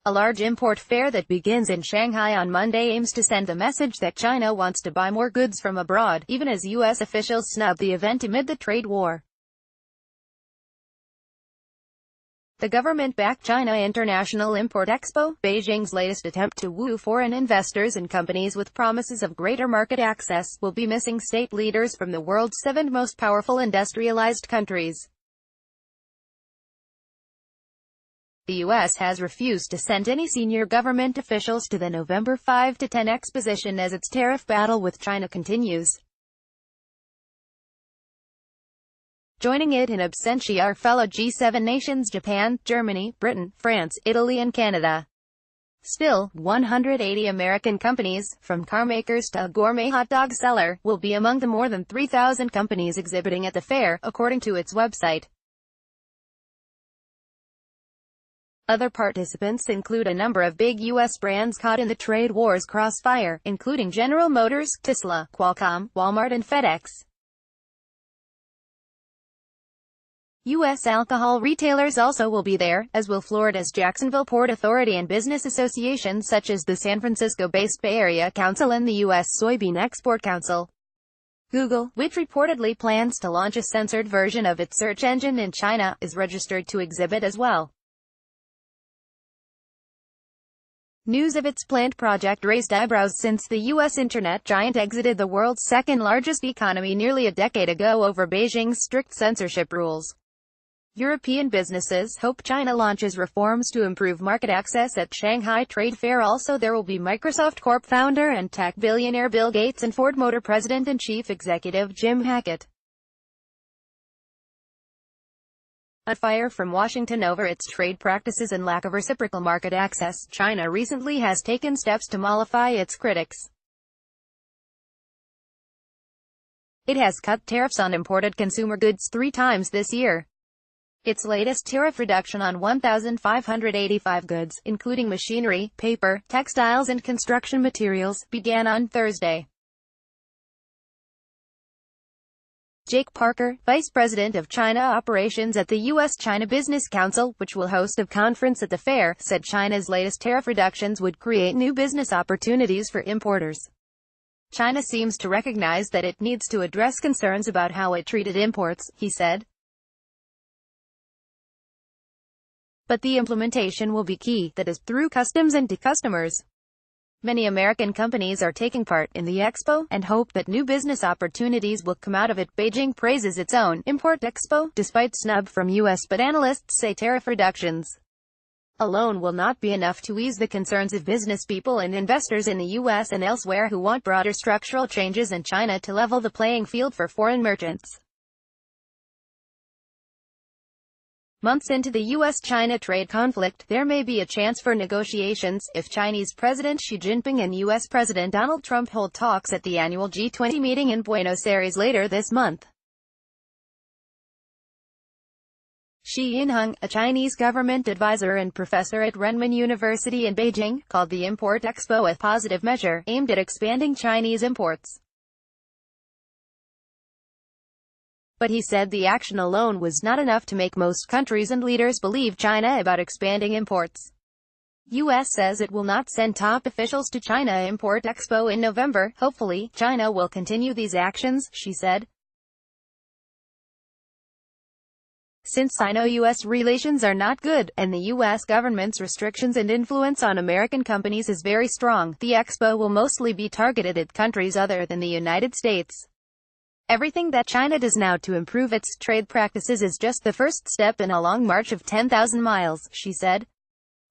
A large import fair that begins in Shanghai on Monday aims to send the message that China wants to buy more goods from abroad, even as U.S. officials snub the event amid the trade war. The government-backed China International Import Expo, Beijing's latest attempt to woo foreign investors and companies with promises of greater market access, will be missing state leaders from the world's 7 most powerful industrialized countries. The U.S. has refused to send any senior government officials to the November 5–10 exposition as its tariff battle with China continues. Joining it in absentia are fellow G7 nations Japan, Germany, Britain, France, Italy and Canada. Still, 180 American companies, from carmakers to a gourmet hot dog seller, will be among the more than 3,000 companies exhibiting at the fair, according to its website. Other participants include a number of big U.S. brands caught in the trade war's crossfire, including General Motors, Tesla, Qualcomm, Walmart and FedEx. U.S. alcohol retailers also will be there, as will Florida's Jacksonville Port Authority and business associations such as the San Francisco-based Bay Area Council and the U.S. Soybean Export Council. Google, which reportedly plans to launch a censored version of its search engine in China, is registered to exhibit as well. News of its planned project raised eyebrows since the U.S. internet giant exited the world's second-largest economy nearly a decade ago over Beijing's strict censorship rules. European businesses hope China launches reforms to improve market access at Shanghai Trade Fair. Also, there will be Microsoft Corp founder and tech billionaire Bill Gates and Ford Motor president and chief executive Jim Hackett. On fire from Washington over its trade practices and lack of reciprocal market access, China recently has taken steps to mollify its critics. It has cut tariffs on imported consumer goods 3 times this year. Its latest tariff reduction on 1,585 goods, including machinery, paper, textiles and construction materials, began on Thursday. Jake Parker, Vice President of China Operations at the U.S.-China Business Council, which will host a conference at the fair, said China's latest tariff reductions would create new business opportunities for importers. China seems to recognize that it needs to address concerns about how it treated imports, he said. But the implementation will be key, that is, through customs and to customers. Many American companies are taking part in the expo, and hope that new business opportunities will come out of it. Beijing praises its own import expo, despite snub from U.S. but analysts say tariff reductions alone will not be enough to ease the concerns of business people and investors in the U.S. and elsewhere who want broader structural changes in China to level the playing field for foreign merchants. Months into the U.S.-China trade conflict, there may be a chance for negotiations, if Chinese President Xi Jinping and U.S. President Donald Trump hold talks at the annual G20 meeting in Buenos Aires later this month. Shi Yinheng, a Chinese government advisor and professor at Renmin University in Beijing, called the Import Expo a positive measure, aimed at expanding Chinese imports. But he said the action alone was not enough to make most countries and leaders believe China about expanding imports. U.S. says it will not send top officials to China Import Expo in November. Hopefully, China will continue these actions, she said. Since Sino-U.S. relations are not good, and the U.S. government's restrictions and influence on American companies is very strong, the expo will mostly be targeted at countries other than the United States. Everything that China does now to improve its trade practices is just the first step in a long march of 10,000 miles, she said.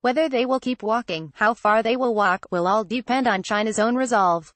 Whether they will keep walking, how far they will walk, will all depend on China's own resolve.